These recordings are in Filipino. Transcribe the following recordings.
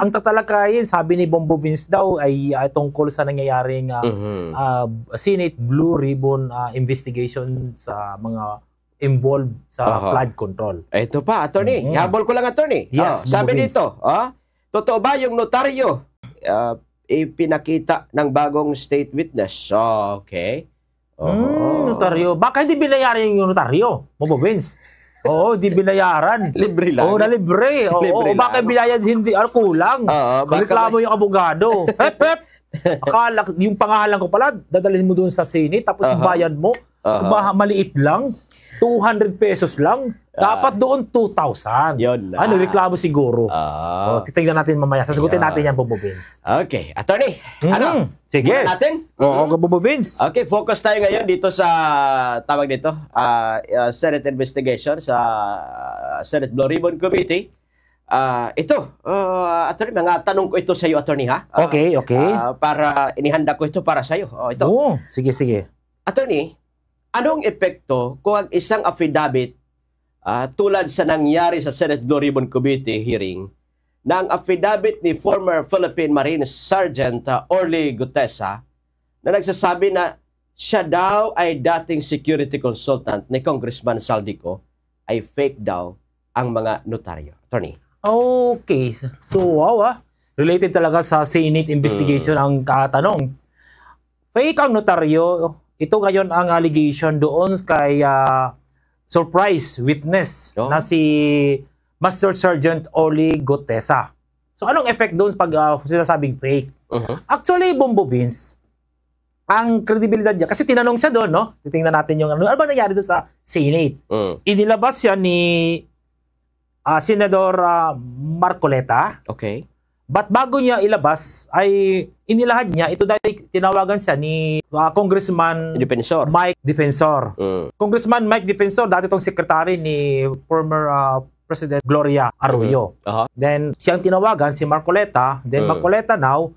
ang tatalakayin, sabi ni Bombo Vince daw, ay tungkol sa nangyayaring Senate Blue Ribbon investigation sa mga involved sa flood control. Ito pa, attorney. Habol ko lang, attorney. Yes, sabi Vince. dito, totoo ba yung notaryo ipinakita ng bagong state witness? Okay. Notaryo. Baka hindi binayaran yung notaryo, Bombo Vince. Oo, di binayaran. Libre lang. Oo, na libre. Oo, baka binayad hindi, kulang. Reklamo yung abogado. Hep. Akala, yung pangalan ko pala, dadalhin mo doon sa Senate, tapos bayad mo, maliit lang, 200 pesos lang. Dapat doon 2,000. Yun na. Reklamo siguro. Titignan natin mamaya. Sasagutin natin yan, Bombo Vince. Okay. Attorney, sige. Muna natin? Oo, Bombo Vince. Okay, focus tayo ngayon dito sa, tawag dito, Senate investigation sa Senate Blue Ribbon Committee. Attorney, mga tanong ko ito sa iyo, attorney, ha? Okay. Para inihanda ko ito para sa iyo. Ito. Sige. Attorney, anong epekto kung ang isang affidavit tulad sa nangyari sa Senate Blue Ribbon Committee hearing ng affidavit ni former Philippine Marine Sergeant Orly Gutesa na nagsasabi na siya daw ay dating security consultant ni Congressman Saldico ay fake daw ang mga notaryo? Attorney. Okay. So, related talaga sa Senate investigation ang katanong. Fake ang notaryo. Ito ngayon ang allegation doon kay surprise witness na si Master Sergeant Orly Gutesa. So, anong effect doon pag sinasabing fake? Actually, Bombo Vince, ang credibility niya, kasi tinanong siya doon, no? Titingnan natin yung ano ba nangyari doon sa Senate. Inilabas siya ni Senador Marcoleta. Okay. But bago niya ilabas, ay inilahad niya, ito dahil tinawagan siya ni Congressman Mike Defensor. Congressman Mike Defensor, dati itong secretary ni former President Gloria Arroyo. Then, siyang tinawagan, si Marcoleta. Then, Marcoleta now,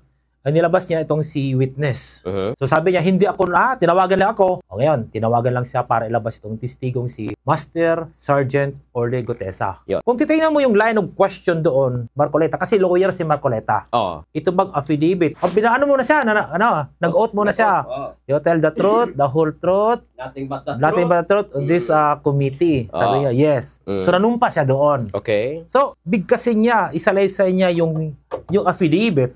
nilabas niya itong si witness. So sabi niya, hindi ako tinawagan lang ako. O ngayon, tinawagan lang siya para ilabas itong testigong si Master Sergeant Orly Gutesa. Kung titingnan mo yung line of question doon, Marcoleta, kasi lawyer si Marcoleta. Ito mag-affidavit. Pinaano muna siya, nag-oath muna siya. You tell the truth, the whole truth, nothing but the truth on this committee. Sabi niya, yes. So nanumpa siya doon. Okay. So, bigkasin niya, isalaysay niya yung affidavit.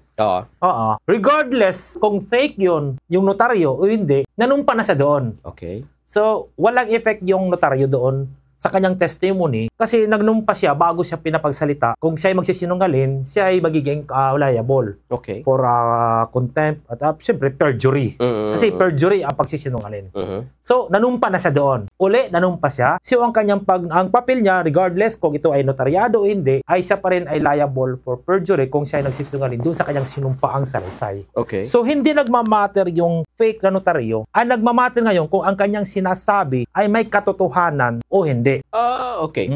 Regardless kung fake yun, yung notaryo o hindi, nanumpa na siya doon. Okay. So, walang effect yung notaryo doon sa kanyang testimony kasi nagnumpa siya bago siya pinapagsalita. Kung siya ay magsisinungaling, siya ay magiging liable for contempt at siyempre perjury. Kasi perjury ang pagsisinungaling. So, nanumpa na siya doon. Uli, nanumpa siya. So, ang kanyang ang papel niya, regardless kung ito ay notaryado o hindi, ay siya pa rin ay liable for perjury kung siya ay nagsisinungaling doon sa kanyang sinumpaang salaysay. Okay. So, hindi nagmamatter yung fake na notaryo. Ang nagmamatter ngayon kung ang kanyang sinasabi ay may katotohanan o hindi. Okay.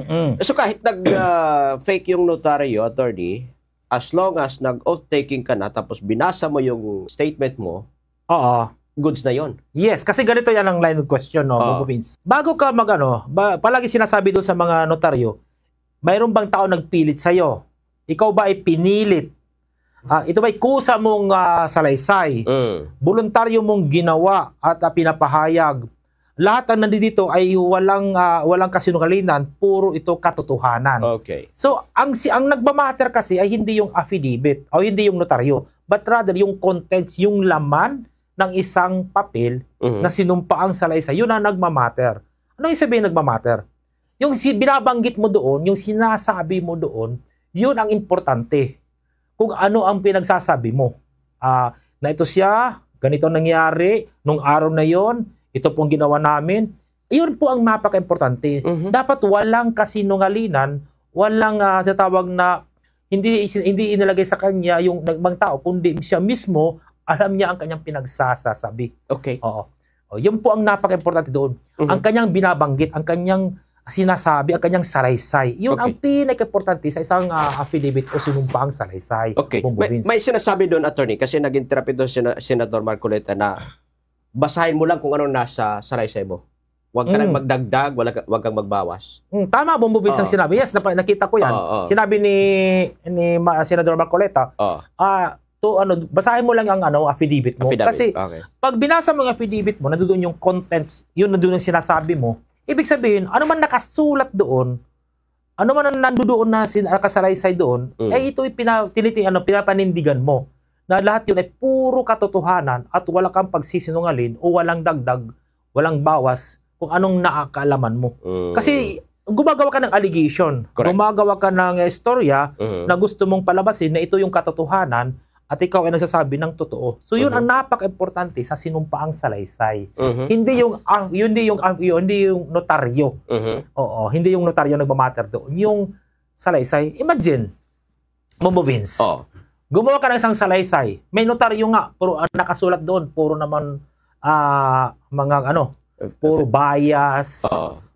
So kahit nag-fake yung notaryo, attorney, as long as nag-oath-taking ka na tapos binasa mo yung statement mo, goods na yon. Yes, kasi ganito yan ang line of question, no, Bombo Vince. Bago ka palagi sinasabi doon sa mga notaryo, mayroon bang tao nagpilit sa'yo? Ikaw ba ay pinilit? Ito ba'y kusa mong salaysay? Voluntaryo mong ginawa at pinapahayag? Lahat ang nandito ay walang kasinungalingan, puro ito katotohanan. Okay. So, ang nagmamatter kasi ay hindi yung affidavit o hindi yung notaryo, but rather yung contents, yung laman ng isang papel na sinumpaang salaysay, yun ang nagmamatter. Ano yung sabihin nagmamatter? Yung binabanggit mo doon, yung sinasabi mo doon, yun ang importante. Kung ano ang pinagsasabi mo. Na ito siya, ganito nangyari, nung araw na yon, ito pong ginawa namin. Iyon po ang napaka-importante. Dapat walang kasinungalingan, walang tatawag na hindi inilagay sa kanya yung nagmang tao, kundi siya mismo alam niya ang kanyang pinagsasabi. Okay. Yun po ang napaka-importante doon. Ang kanyang binabanggit, ang kanyang sinasabi, ang kanyang salaysay. Yun ang pinaka-importante sa isang affidavit o sinumpaang salaysay. Okay. May sinasabi doon, attorney, kasi nag-interpret doon Senator Marcoleta na basahin mo lang kung ano nasa salaysay mo. Huwag ka nang magdagdag, huwag kang magbawas. Tama, Bombobins ang sinabi. Yes, nakita ko yan. Sinabi ni Senador Marcoleta, basahin mo lang ang affidavit mo. Kasi pag binasa mo yung affidavit mo, nandoon yung contents, yun nandoon yung sinasabi mo, ibig sabihin, ano man nakasulat doon, ano man ang nandoon na nakasalaysay doon, ito pinapanindigan mo na lahat yun ay puro katotohanan at wala kang pagsisinungaling o walang dagdag, walang bawas kung anong nakakaalaman mo. Kasi gumagawa ka ng allegation, gumagawa ka ng istorya na gusto mong palabasin na ito yung katotohanan at ikaw ay nagsasabi ng totoo. So yun ang napaka-importante sa sinumpaang salaysay. Hindi yung notaryo. Oo, hindi yung notaryo nagmamatter doon. Yung salaysay, imagine, Bombobins. Gumawa ka ng isang salaysay. May notaryo nga, puro nakasulat doon, puro naman puro bias,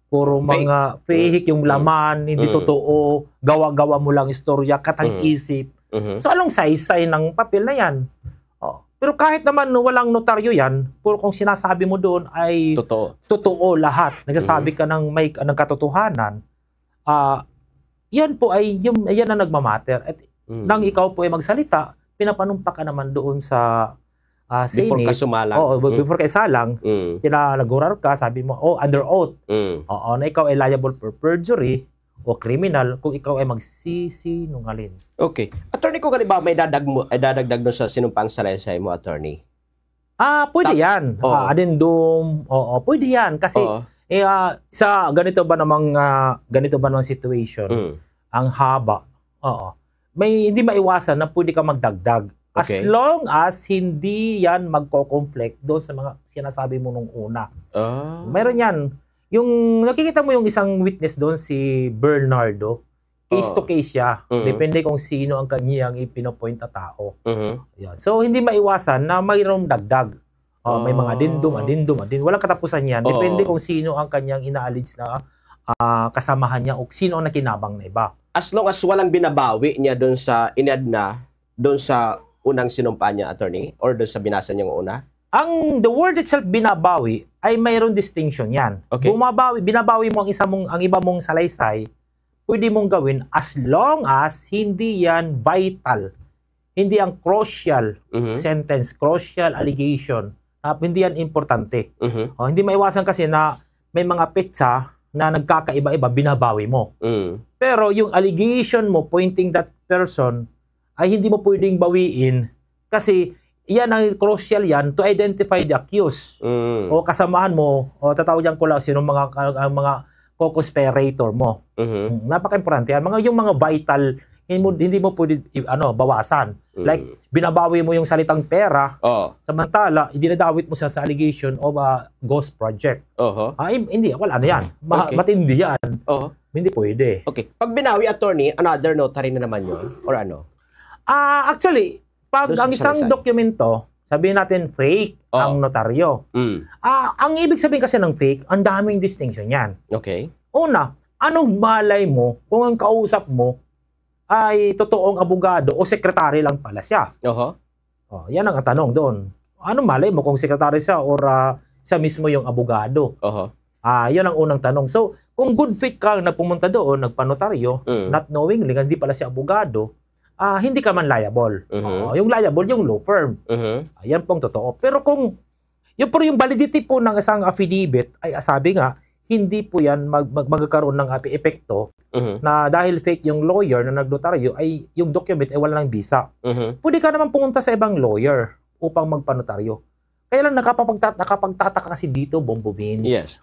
puro mga fake yung laman, hindi totoo, gawa-gawa mo lang istorya, katang-isip. So, anong saysay ng papel na yan? Pero kahit naman walang notaryo yan, puro kung sinasabi mo doon ay totoo lahat. Nagsasabi ka ng may katotohanan, yan po ay, yan ang nagmamatter. At nang ikaw po ay magsalita, pinapanumpa ka naman doon sa before ka sumalang. Before ka isalang, pinalagurar ka, sabi mo, under oath. Na ikaw ay liable for perjury o criminal kung ikaw ay magsisinungaling. Okay. Attorney, kung ba may dadagdag doon sa sinumpang salaysay mo, attorney? Pwede yan. Addendum. Pwede yan. Kasi sa ganito ba namang situation, ang haba, hindi maiwasan na pwede ka magdagdag. As long as hindi yan magko-conflict doon sa mga sinasabi mo nung una. Meron yan. Yung nakikita mo yung isang witness doon, si Bernardo, case to case siya. Depende kung sino ang kanyang ipinopoint na tao. Yan. So, hindi maiwasan na mayroong dagdag. May mga addendum. Walang katapusan yan. Depende kung sino ang kanyang ina-allege na kasamahan niya o sino ang nakinabang na iba. As long as walang binabawi niya doon sa doon sa unang sinumpa niya, attorney, or doon sa binasa niyang una? The word itself, binabawi, ay mayroon distinction yan. Binabawi mo ang iba mong salaysay, pwede mong gawin as long as hindi yan vital. Hindi ang crucial sentence, crucial allegation. Hindi yan importante. Hindi maiwasan kasi na may mga petsa na nagkakaiba-iba, binabawi mo. Pero yung allegation mo pointing that person ay hindi mo pwedeng bawiin kasi yan ang crucial yan to identify the accused. O kasamahan mo, o tatawagyan ko lang sino mga co-conspirator mo. Napaka-importante yan. Yung mga vital, hindi mo pwede bawasan. Like, binabawi mo yung salitang pera, samantala, dinadawit mo sa allegation of a ghost project. Hindi, wala na yan. Matindi yan. Hindi pwede. Okay. Pag binawi, attorney, another notary na naman yun? Or ano? Actually, pag ang isang dokumento, sabihin natin fake ang notaryo. Ang ibig sabihin kasi ng fake, ang daming distinction yan. Okay. Una, anong malay mo kung ang kausap mo ay totoong abogado o sekretary lang pala siya? Yan ang tanong doon. Anong malay mo kung sekretary siya or siya mismo yung abogado? Yan ang unang tanong. So, kung good faith ka na pumunta doon, nagpanotaryo, not knowingly, hindi pala siya abogado, hindi ka man liable. Yung liable, yung law firm. Yan pong totoo. Pero kung yung validity po ng isang affidavit ay sabi nga, hindi po yan magkakaroon ng epekto na dahil fake yung lawyer na nagnotaryo ay yung document ay wala ng visa. Pwede ka naman pumunta sa ibang lawyer upang magpanotaryo. Kaya lang nakapagtataka kasi dito, Bombobins. Yes.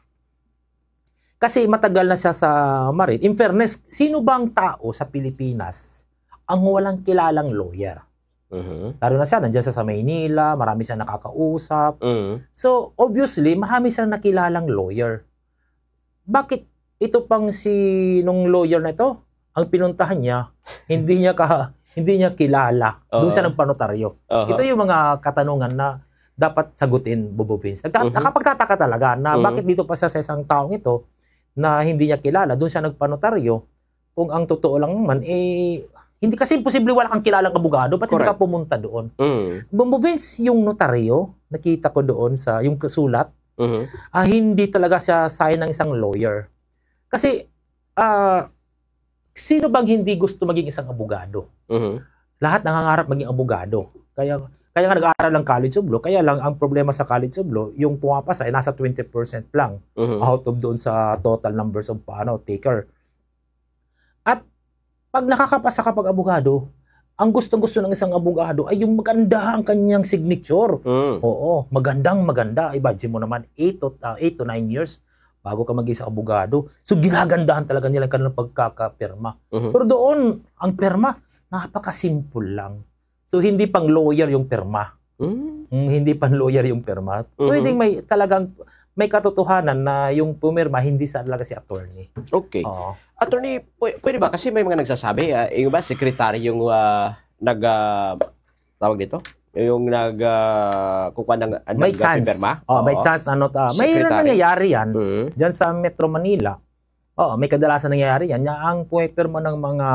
Kasi matagal na siya sa Marine. In fairness, sino bang tao sa Pilipinas ang walang kilalang lawyer? Lalo na siya, nandiyan sa Maynila, marami siyang nakakausap. So, obviously, marami siyang nakilalang lawyer. Bakit ito pang nung lawyer na ito, ang pinuntahan niya, hindi niya kilala. Doon siya ng panotaryo. Ito yung mga katanungan na dapat sagutin, Bombobins. Nakapagtataka talaga na bakit dito pa siya sa isang taong ito na hindi niya kilala, doon siya nagpanotaryo, kung ang totoo lang naman, hindi kasi imposible wala kang kilalang abogado, ba't hindi ka pumunta doon? Bombobins, yung notaryo, nakita ko doon sa yung sulat, Hindi talaga siya sign ng isang lawyer. Kasi, sino bang hindi gusto maging isang abogado? Lahat nangangarap maging abogado. Kaya nga nag-aaral ng College of Law, kaya lang ang problema sa College of Law, yung pumapasa ay nasa 20% lang out of doon sa total numbers of taker. At pag nakakapasa ka pag abogado, ang gustong-gusto ng isang abogado ay yung maganda ang kanyang signature. Oo, maganda. Imagine mo naman, 8 to 9 years bago ka maging isang abogado. So, ginagandahan talaga nila ang kanilang pagkakapirma. Pero doon, ang pirma, napaka-simple lang. So, hindi pang lawyer yung pirma. Hindi pang lawyer yung pirma. Pwedeng may katotohanan na yung pumirma, hindi talaga si attorney. Okay. Attorney, pwede ba? Kasi may mga nagsasabi, yung ba, sekretary yung tawag dito? Yung kukuha ng may chance. Pirma? May chance. Mayroon nangyayari yan dyan sa Metro Manila. May kadalasan nangyayari yan. Ang pumirma ng mga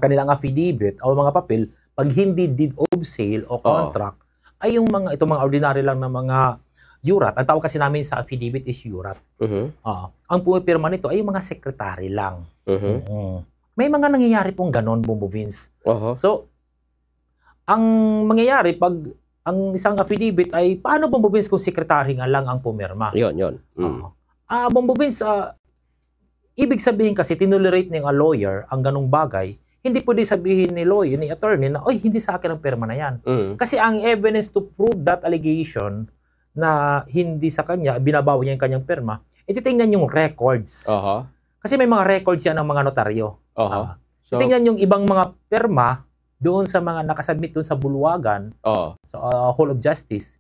kanilang affidavit o mga papel, pag hindi deed of sale o contract, ay yung itong mga ordinary lang na mga yurat. Ang tawag kasi namin sa affidavit is yurat. Ang pumipirma nito ay yung mga secretary lang. May mga nangyayari pong ganon, Bombo Vince. So, ang mangyayari pag ang isang affidavit ay paano, Bombo Vince, kung secretary nga lang ang pumirma? Yun. Bombo Vince, ibig sabihin kasi tinolerate ng lawyer ang ganong bagay. Hindi pwede sabihin ni lawyer, ni attorney na, oy, hindi sa akin ang pirma na yan. Kasi ang evidence to prove that allegation na hindi sa kanya, binabawi niya yung kanyang pirma, ititingnan yung records. Kasi may mga records yan ng mga notaryo. So, ititingnan yung ibang mga pirma doon sa mga nakasubmit doon sa bulwagan, sa Hall of Justice,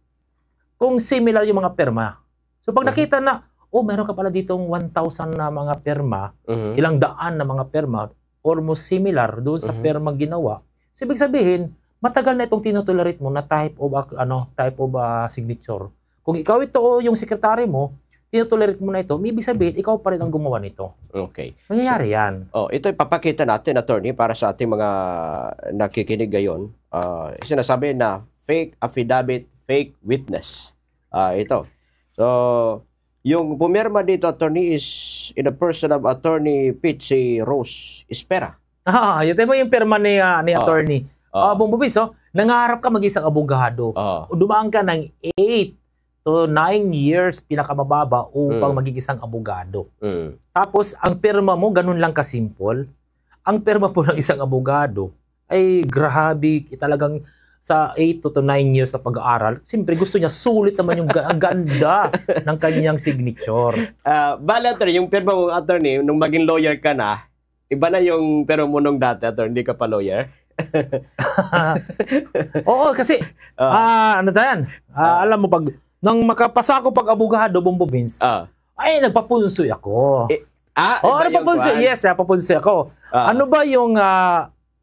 kung similar yung mga pirma. So pag nakita na, meron ka pala ditong 1,000 na mga pirma, ilang daan na mga pirma, almost similar doon sa pirma ginawa, so ibig sabihin, matagal na itong tinotolerate mo na type of signature. Kung ikaw ito yung sekretary mo, tinotolerate mo na ito, ibig sabihin, ikaw pa rin ang gumawa nito. Okay. Nangyayari yan. Ito ipapakita natin, attorney, para sa ating mga nakikinig ngayon. Sinasabi na fake affidavit, fake witness. Ito. So, yung pumirma dito, attorney, is in the person of attorney Pichi Rose Espera. Yun mo yung pirma ni attorney. Bombo Vince, nangarap ka mag-isang abogado. Dumaan ka ng 8 to 9 years pinakamababa upang maging isang abogado. Tapos, ang pirma mo, ganun lang kasimple. Ang pirma po ng isang abogado ay grabe, talagang sa 8 to 9 years na pag-aaral, siyempre gusto niya sulit naman yung ganda ng kanyang signature. Bale, attorney, yung pirma mong attorney, nung maging lawyer ka na, iba na yung pirma mo nung dati, attorney, hindi ka pa lawyer. Oo, kasi, alam mo, nang makapasa ako pag-abogado, Bombo Vince, ay, nagpapunsoy ako. Nagpapunsoy? Yes, napapunsoy ako. Ano ba yung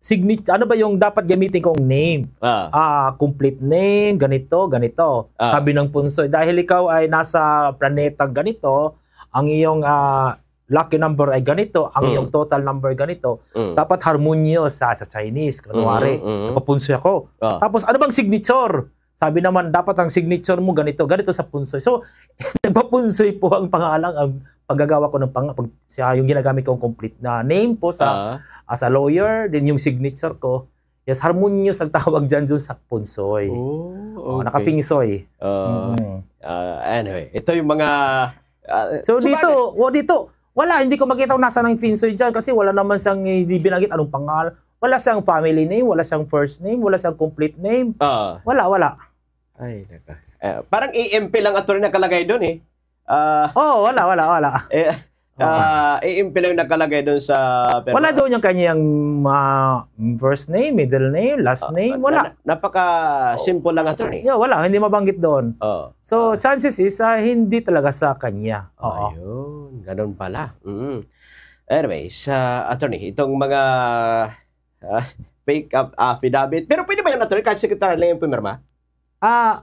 signature, ano ba yung dapat gamitin kong name? Complete name, ganito. Sabi ng punsoy, dahil ikaw ay nasa planeta ganito, ang iyong lucky number ay ganito, ang iyong total number ganito, dapat harmonious sa Chinese. Kunwari, napapunsoy ako. Tapos, ano bang signature? Sabi naman, dapat ang signature mo ganito sa punsoy. So, nagpapunsoy po ang pangalan, ang paggagawa ko ng yung ginagamit kong complete na name po as a lawyer, din yung signature ko. Yes, harmonious ang tawag dyan doon sa punsoy. Okay. Nakapingsoy. Anyway, ito yung mga... so dito, wala, hindi ko makita kung nasa ng pinsoy dyan kasi wala naman siyang hindi binanggit anong pangalan. Wala siyang family name, wala siyang first name, wala siyang complete name. Wala. Ay, parang AMP lang attorney nakalagay doon eh. Wala. AMP lang nakalagay doon sa... Wala doon yung kanyang first name, middle name, last name, wala. Napaka-simple lang attorney. Wala, hindi mabanggit doon. So, chances is, hindi talaga sa kanya. Ayun, ganun pala. Anyways, attorney, itong mga fake affidavit, pero pwede ba yung attorney, kahit secretary lang yung pumirma?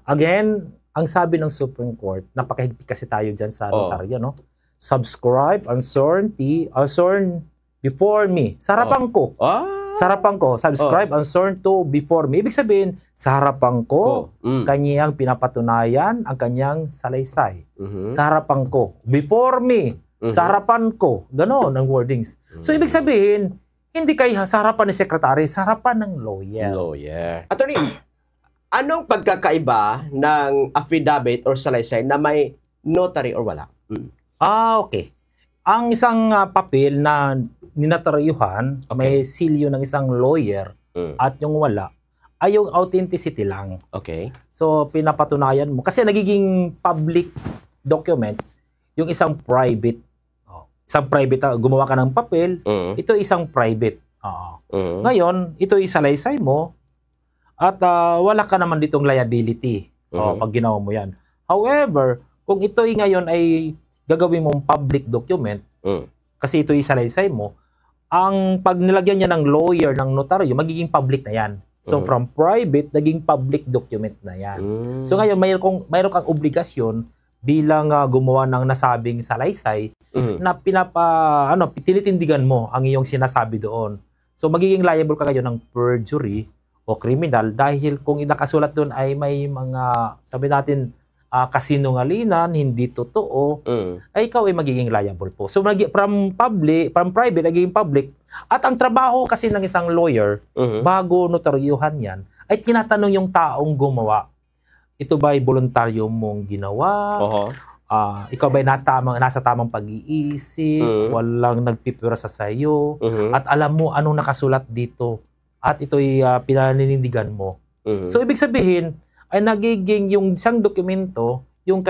Again, ang sabi ng Supreme Court, napakahigpit kasi tayo dyan sa notaryo, no? Subscribe, unsworn before me. Sa harapan ko. Sa harapan ko, subscribe and sworn to before me. Ibig sabihin, sa harapan ko, kanyang pinapatunayan ang kanyang salaysay. Sa harapan ko, before me, sa harapan ko. Ganon ang wordings. So, ibig sabihin, hindi kayo sa harapan ng secretary, sa harapan ng lawyer. Attorney, anong pagkakaiba ng affidavit or salaysay na may notary or wala? Okay. Ang isang papel na ninotaryuhan, may silyo ng isang lawyer at yung wala, ay yung authenticity lang. Okay. So, pinapatunayan mo. Kasi nagiging public documents, yung isang private. Isang private, gumawa ka ng papel, ito isang private. Ngayon, ito isalaysay mo at wala ka naman ditong liability pag ginawa mo yan. However, kung ito ngayon ay gagawin mong public document, kasi ito isalaysay mo, ang pag nilagyan niya ng lawyer, ng notaryo, magiging public na yan. So, from private, naging public document na yan. So, ngayon, mayroon kang obligasyon bilang gumawa ng nasabing salaysay na tinitindigan mo ang iyong sinasabi doon. So, magiging liable ka ngayon ng perjury o criminal dahil kung nakasulat doon ay may mga, sabi natin, kasinungalingan, hindi totoo, ay ikaw ay magiging liable po. So, from private, nagiging public. At ang trabaho kasi ng isang lawyer, bago notaryuhan yan, ay tinatanong yung taong gumawa. Ito ba ay voluntaryo mong ginawa? Ikaw ba ay nasa tamang pag-iisip? Walang nagpipira sa sayo? At alam mo anong nakasulat dito? At ito'y pinaninindigan mo. So, ibig sabihin, ay nagiging yung isang dokumento, yung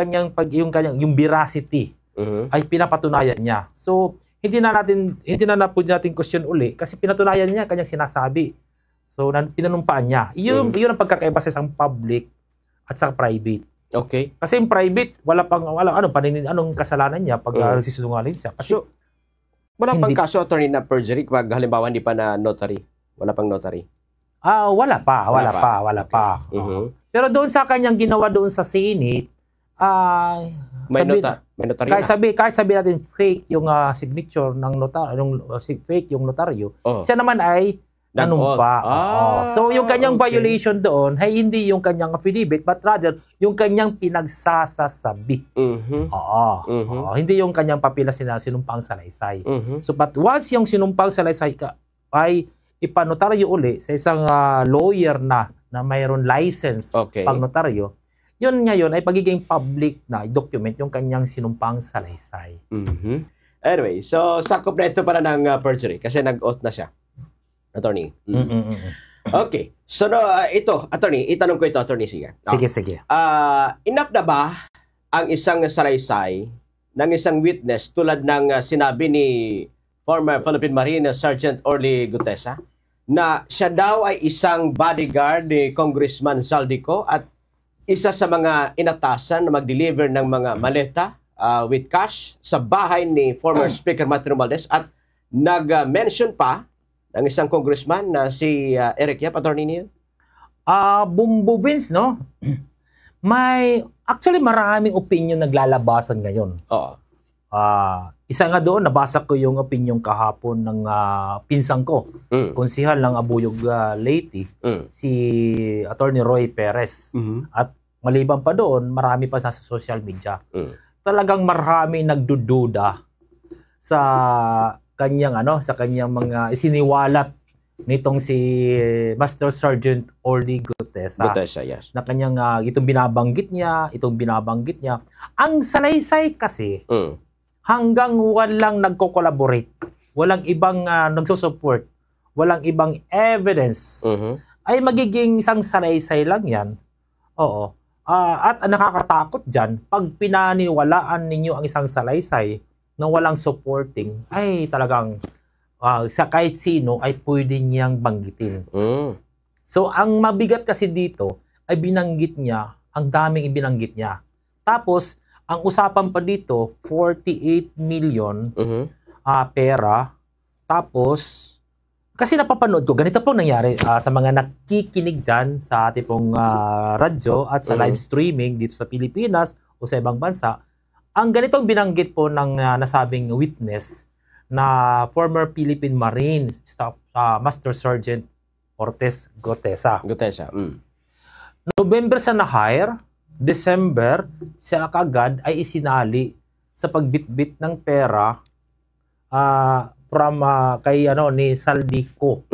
veracity ay pinapatunayan niya. So, hindi na natin question uli kasi pinatunayan niya kanyang sinasabi. So, pinanumpaan niya. Yun ang pagkakaiba sa isang public at sa private. Okay. Kasi yung private, anong kasalanan niya pag nagsisinungaling siya. Kasi so, wala pang kaso, attorney, na perjury pag halimbawa hindi pa na notary? Wala pang notary? Wala pa. Pero doon sa kanyang ginawa doon sa Senate, may notary kahit sabi natin fake yung signature ng notaryo, fake yung notaryo, siya naman ay nanumpa. So yung kanyang violation doon ay hindi yung kanyang affidavit but rather yung kanyang pinagsasasabi. Hindi yung kanyang papel na sinumpang salaysay. So but once yung sinumpang salaysay ay ipanotaryo uli sa isang lawyer na mayroon license pang notaryo, yun ngayon ay pagiging public na document yung kanyang sinumpang salaysay. Anyway, so sakop na ito para ng perjury kasi nag-oath na siya. Attorney. Okay. So ito, attorney, itanong ko ito, attorney, sige. Sige. Enough na ba ang isang salaysay ng isang witness tulad ng sinabi ni former Philippine Marine Sergeant Orly Gutesa na siya daw ay isang bodyguard ni Congressman Saldico at isa sa mga inatasan na mag-deliver ng mga maleta with cash sa bahay ni former Speaker Martin Romualdez at nag-mention pa ng isang congressman na si Eric Yap, attorney niya? Bumbo Vince, no? Actually maraming opinion naglalabasan ngayon. Isa nga doon, nabasa ko yung opinion kahapon ng pinsang ko, konsihal ng Abuyog Leyte, si Attorney Roy Perez. At maliban pa doon, marami pa sa social media. Talagang marami nagdududa sa kanyang mga isiniwalat nitong si Master Sergeant Orly Gutesa. Yes. Na kanyang itong binabanggit niya. Ang salaysay kasi, hanggang walang nagko-collaborate, walang ibang nagsusupport, walang ibang evidence, ay magiging isang salaysay lang yan. At nakakatakot dyan, pag pinaniwalaan ninyo ang isang salaysay na walang supporting, ay talagang sa kahit sino ay pwede niyang banggitin. So, ang mabigat kasi dito ay binanggit niya, ang daming ibinanggit niya. Tapos, ang usapan pa dito, 48 million pera. Tapos, kasi napapanood ko, ganito pong nangyari sa mga nakikinig dyan sa ating pong radyo at sa live streaming dito sa Pilipinas o sa ibang bansa. Ang ganitong binanggit po ng nasabing witness na former Philippine Marine Staff Master Sergeant Ortiz Gotesa. Gotesa. November siya na-hire, December siya kagad ay isinali sa pagbitbit ng pera from kay ni Saldico.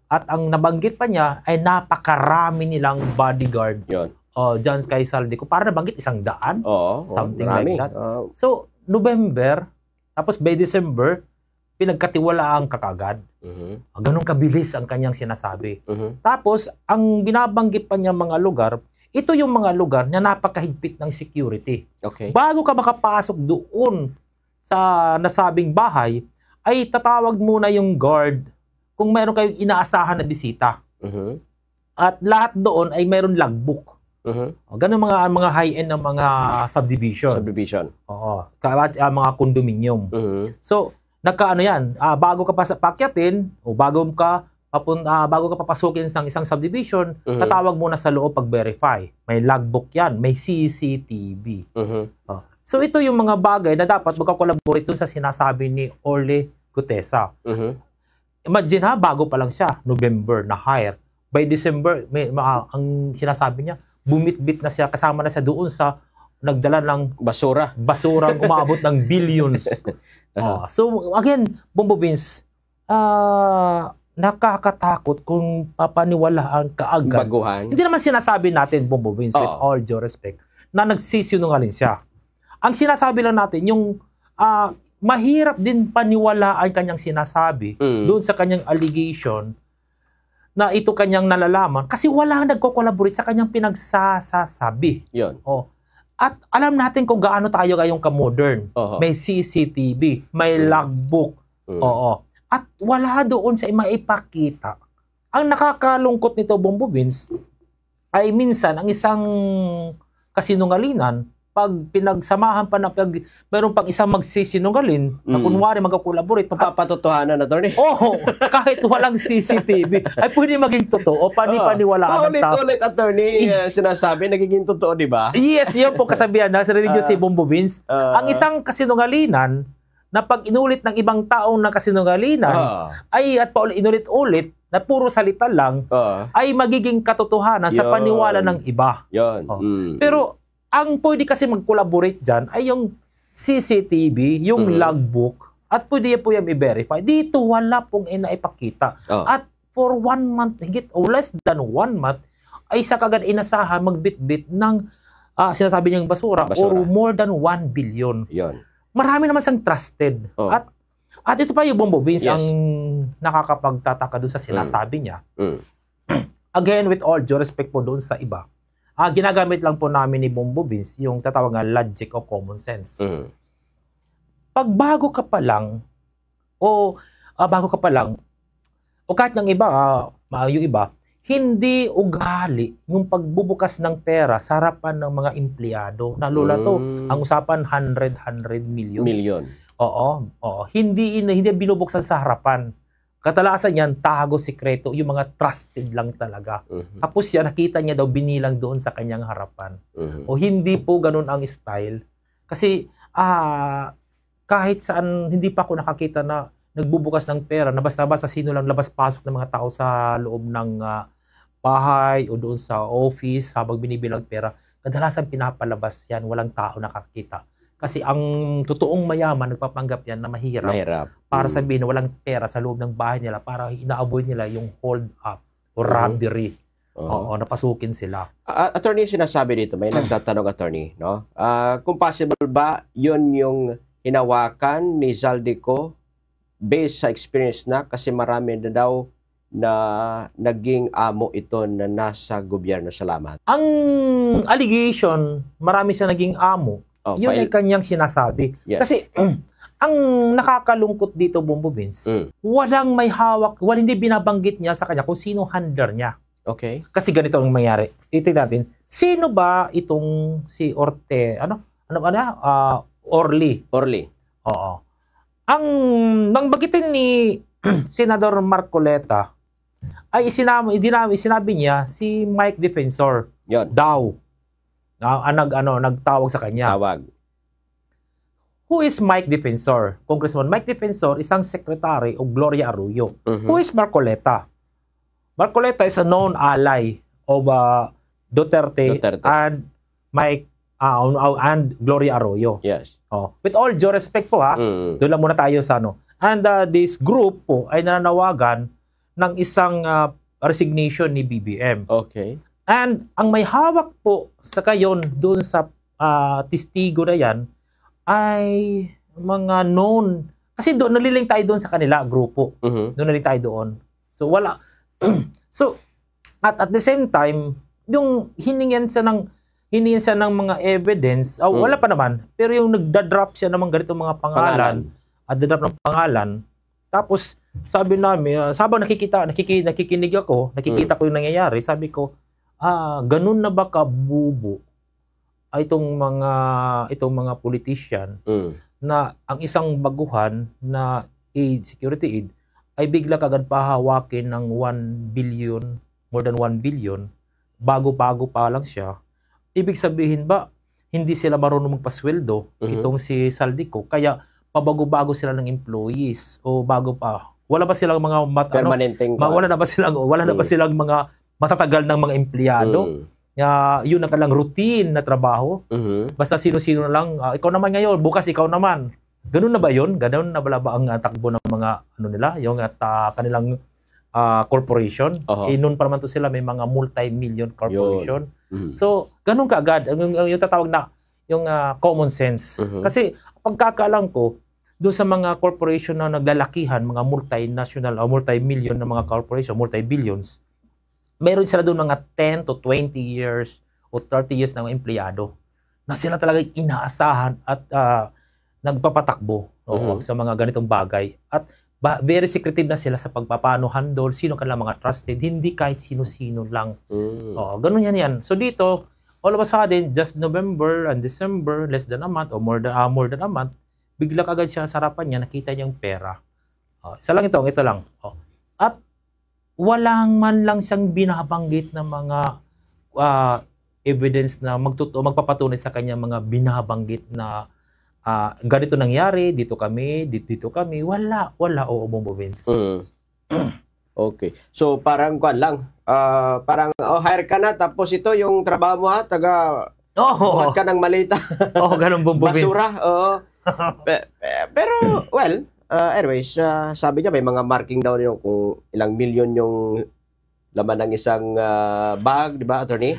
At ang nabanggit pa niya ay napakarami nilang bodyguard. Yun. Diyan kay Saldico. Para nabanggit 100. Something marami. like that. So, November, tapos by December, pinagkatiwalaang kakagad. Ganun kabilis ang kanyang sinasabi. Tapos, ang binabanggit pa niya mga lugar, ito yung mga lugar na napakahigpit ng security. Okay. Bago ka makapasok doon sa nasabing bahay, ay tatawag muna yung guard kung mayroon kayong inaasahan na bisita. At lahat doon ay mayroon logbook. Ganun mga high-end ng mga subdivision. Oo. Mga condominium. So, yan, bago ka pa pakyatin o bago ka papasukin ng isang subdivision, tatawag muna sa loob pag-verify. May logbook yan, may CCTV. So ito yung mga bagay na dapat magkakolaborate dun sa sinasabi ni Orly Gutesa. Imagine bago pa lang siya, November na hire. By December, ang sinasabi niya, bumit-bit na siya, kasama na siya doon sa nagdala ng basurang umabot ng billions. So again, Bombo Vince, nakakatakot kung papaniwalaan ka agad. Baguhan. Hindi naman sinasabi natin, Bombo Vince, with all due respect, na nagsisinungaling siya. Ang sinasabi lang natin, yung mahirap din paniwalaan kanyang sinasabi doon sa kanyang allegation na ito kanyang nalalaman kasi wala nagko-collaborate sa kanyang pinagsasabi. Yun. At alam natin kung gaano tayo ngayong ka-modern. May CCTV, may logbook. At wala doon sa maipakita. Ang nakakalungkot nito, Bombo Vince, ay minsan ang isang kasinungalingan, pag pinagsamahan pa meron pang isang magsisinungalin, na kunwari magkakolaborate, papatotohanan na doon kahit walang CCTV, ay pwede maging totoo, paniwalaan ng tao. Paulit-ulit, attorney, sinasabi, nagiging totoo, di ba? Yes, yun po kasabihan na sa religious si Bombo Vince. Ang isang kasinungalinan, na pag inulit ng ibang taong na kasinungalinan, at inulit-ulit, na puro salita lang, ay magiging katotohanan sa paniwala ng iba. Pero, ang pwede kasi mag-collaborate dyan ay yung CCTV, yung logbook, at pwede po yung i-verify. Dito, wala pong inaipakita. At for 1 month, higit o less than 1 month, ay sa kagad inasahan magbitbit ng sinasabi niyang basura or more than 1 billion. Marami naman siyang trusted. At ito pa yung Bombo Vince, ang nakakapagtataka doon sa sinasabi niya. Again, with all due respect po doon sa iba, ginagamit lang po namin ni Bombo Vince yung tatawag nga logic o common sense. Pag bago ka pa lang, o kahit ng iba, yung iba, hindi ugali yung pagbubukas ng pera sa harapan ng mga empleyado. Nalula to, ang usapan 100 million. Hindi binubuksan sa harapan. Katalasan yan, tago, sikreto, yung mga trusted lang talaga. Tapos yan, nakita niya daw binilang doon sa kanyang harapan. O hindi po ganun ang style. Kasi kahit saan, hindi pa ako nakakita na nagbubukas ng pera, na basta-basta sino lang labas-pasok ng mga tao sa loob ng bahay o doon sa office habang binibilang pera. Kadalasan pinapalabas yan, walang tao nakakita. Kasi ang totoong mayaman, nagpapanggap yan na mahirap. Para sabihin na walang pera sa loob ng bahay nila para ina-avoid nila yung hold up o robbery. Napasukin sila. Attorney, sinasabi dito, may nagtatanong attorney, no? Kung possible ba, yun yung hinawakan ni Zaldico based sa experience na kasi marami na daw na naging amo ito na nasa gobyerno. Salamat. Ang allegation, marami siya naging amo. Yun ay kanyang sinasabi. Kasi ang nakakalungkot dito, Bombo Vince, walang may hawak, hindi binabanggit niya sa kanya kung sino handler niya. Kasi ganito ang mangyari. Itignan natin, sino ba itong si Orly? Ang nangbagitin ni Senador Marcoleta ay sinabi niya si Mike Defensor daw. Nagtawag sa kanya. who is Mike Defensor? Congressman Mike Defensor, isang secretary o Gloria Arroyo. Who is Marcoleta? Marcoleta is a known ally of Duterte and Mike and Gloria Arroyo. Yes. With all due respect po doon lang muna tayo sa ano. And this group po ay nananawagan ng isang resignation ni BBM. Okay. And ang may hawak po sa kayon doon sa testigo na yan ay mga known. Kasi doon naliling tayo doon sa kanila, grupo. Doon naliling tayo doon. So wala. So at the same time, yung hiningan siya ng mga evidence, wala pa naman, pero yung nagda-drop siya ng ganitong mga pangalan. At the-drop ng pangalan. Tapos sabi namin, sabang nakikinig ako, nakikita ko yung nangyayari, sabi ko, ganun na ba kabubo itong mga politician na ang isang baguhan na security aid ay bigla kagad pahawakin ng 1 billion, more than 1 billion, bago-bago pa lang siya. Ibig sabihin ba, hindi sila marunong magpasweldo, itong si Saldico, kaya pabago-bago sila ng employees o bago pa. Wala ba silang mga wala na ba silang mga matatagal ng mga empleyado? Yun ang kanilang routine na trabaho. Basta sino-sino na lang, ikaw naman ngayon, bukas ikaw naman. Ganun na ba yun? Ganun na ba ang takbo ng mga nila, yung kanilang corporation? Noon pa naman to sila, may mga multi-million corporation. So, ganun kaagad. Yung tatawag na yung common sense. Kasi pagkakaalam ko, doon sa mga corporation na naglalakihan, mga multinational o multi-million na mga corporation, multi-billions, meron sila doon mga 10 to 20 years o 30 years na mga empleyado na sila talaga inaasahan at nagpapatakbo sa mga ganitong bagay. At very secretive na sila sa pagpapano handle, sino kanilang mga trusted, hindi kahit sino-sino lang. Ganun yan. So dito, all of a sudden, just November and December, less than a month or more than a month, bigla kagad siya sa harapan niya, nakita niya yung pera. Isa lang ito lang. At walang man lang siyang binabanggit na mga evidence na magpapatunay sa kanya mga binabanggit na ganito nangyari, dito kami. Wala, Bongbong Vince. Okay. So parang parang hire ka na, tapos ito yung trabaho mo buhat ka ng malita. Ganun Bongbong Vince. Basura, pero, well, anyways, sabi niya may mga marking daw yung kung ilang milyon yung laman ng isang bag, di ba, attorney?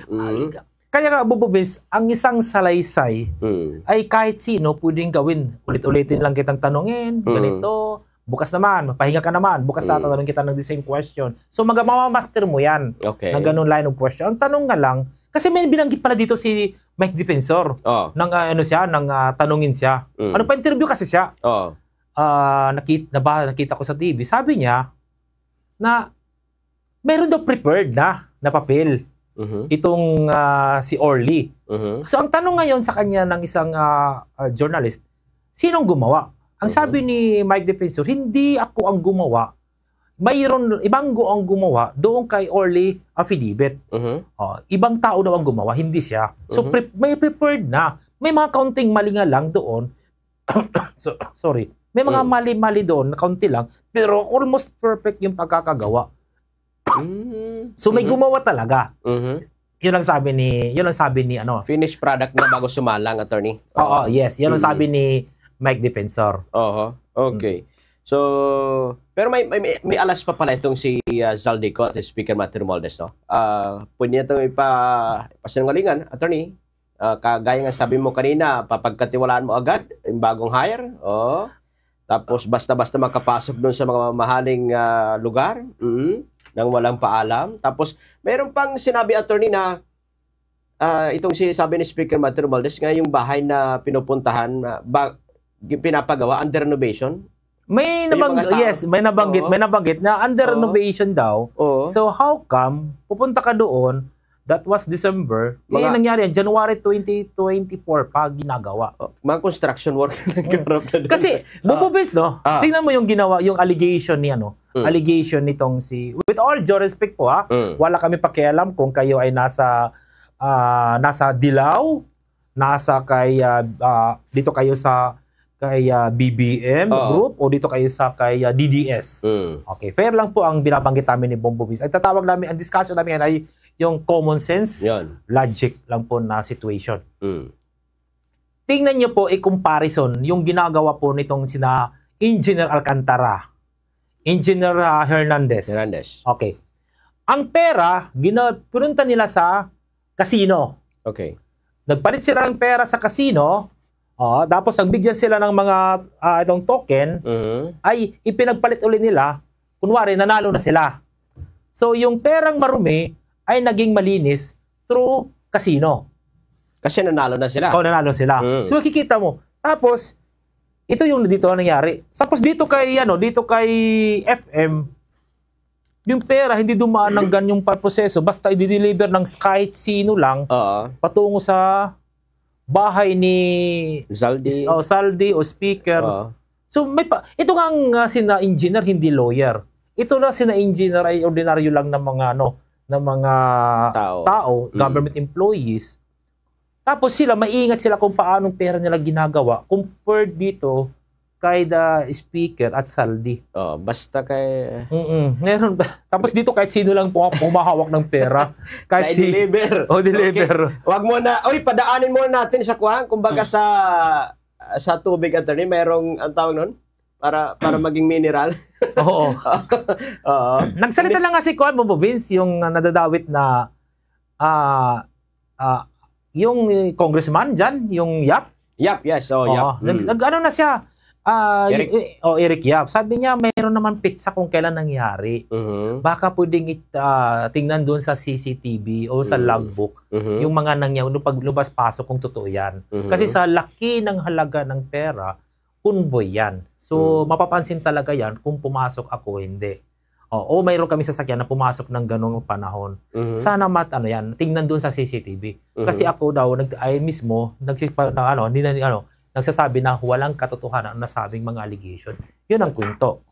Kaya nga, Bongbong Vince, ang isang salaysay ay kahit sino pwedeng gawin. Ulit-ulitin lang kitang tanungin, ganito, bukas naman, pahinga ka naman, bukas tatanungin kita ng the same question. So, mamamaster mo yan ng ganun line of question. Ang tanong nga lang, kasi may binanggit pala dito si Mike Defensor nang tanungin siya. Ano pa interview kasi siya? Nakita ko sa TV. Sabi niya na meron daw prepared na papel itong si Orly. So ang tanong ngayon sa kanya ng isang journalist, sinong gumawa? Ang sabi ni Mike Defensor, hindi ako ang gumawa. Mayroon ibang ang gumawa doon kay Orly affidavit. Ibang tao daw ang gumawa, hindi siya. So may prepared na. May mga kaunting mali nga lang doon. Sorry. May mga mali-mali doon, na kaunti lang, pero almost perfect yung pagkakagawa. So may gumawa talaga. Yun ang sabi ni finished product na bago sumalang, attorney. Yes, yun ang sabi ni Mike Defensor. Okay. So, pero may alas pa pala itong si Zaldico at Speaker Matthew Romualdez, no? Pwede niya itong ipasinungalingan, attorney. Kagaya nga sabi mo kanina, papagkatiwalaan mo agad yung bagong hire. Tapos basta-basta makapasok doon sa mga mahaling lugar nang walang paalam. Tapos meron pang sinabi, attorney, na itong sabi ni Speaker Matthew Romualdez nga yung bahay na pinupuntahan, pinapagawa under renovation. May nabanggit na under renovation daw. So how come pupunta ka doon? That was December. Nangyari yan, January 2024 pa ginagawa. Mga construction work nagkaroon. Kasi Bongbong Vince, no? Tingnan mo yung ginawa, yung allegation ni allegation nitong si, with all due respect po wala kami pakialam kung kayo ay nasa Dilaw, nasa dito kayo sa kay BBM Group o dito kayo sa kay DDS. Okay, fair lang po ang binabanggit namin ni Bongbong Vince. Ang tatawag namin, ang discussion namin ay yung common sense, logic lang po na situation. Tingnan niyo po i-comparison yung ginagawa po nitong sina Engineer Alcantara, Engineer Hernandez. Okay. Ang pera, pinunta nila sa casino. Okay. Nagpalit sila ng pera sa casino, tapos nagbigyan sila ng mga itong token, ay ipinagpalit ulit nila, kunwari nanalo na sila. So yung perang marumi ay naging malinis through casino. Kasi nanalo na sila. Nanalo sila. So makikita mo. Tapos ito yung dito nangyari. Tapos dito kay FM, yung pera hindi dumaan ng ganyong proseso, basta i-deliver ng kahit sino lang patungo sa bahay ni Zaldi o speaker. So ito nga ang sina engineer, hindi lawyer. Ito na sina engineer ay ordinaryo lang ng mga tao, government employees. Tapos sila maingat sila kung paano pera nila ginagawa compared dito kay the speaker at Saldi. Basta kay... Meron ba? Tapos dito kahit sino lang pumahawak ng pera. Kahit deliver. Deliver. Okay. Wag mo na... padaanin muna natin sa kuhan. Kumbaga sa tubig, attorney, merong, ang tawag nun? Para maging mineral. Oo. Nagsalita lang nga si Bongbong Vince, yung nadadawit na yung congressman dyan, yung Yap. Yap, yes. Yap. Ano na siya? Eric Yap. Sabi niya, mayroon naman pizza kung kailan nangyari. Baka pwedeng tingnan doon sa CCTV o sa logbook yung mga nangyari pag lumabas-pasok kung totoo yan. Kasi sa laki ng halaga ng pera, convoy yan. So, mapapansin talaga yan kung pumasok ako hindi. O mayroon kami sasakyan na pumasok ng ganung panahon. Sana yan, tingnan doon sa CCTV. Kasi ako daw, nagsasabi na walang katotohanan ang nasabing mga allegation. Yun ang kwento.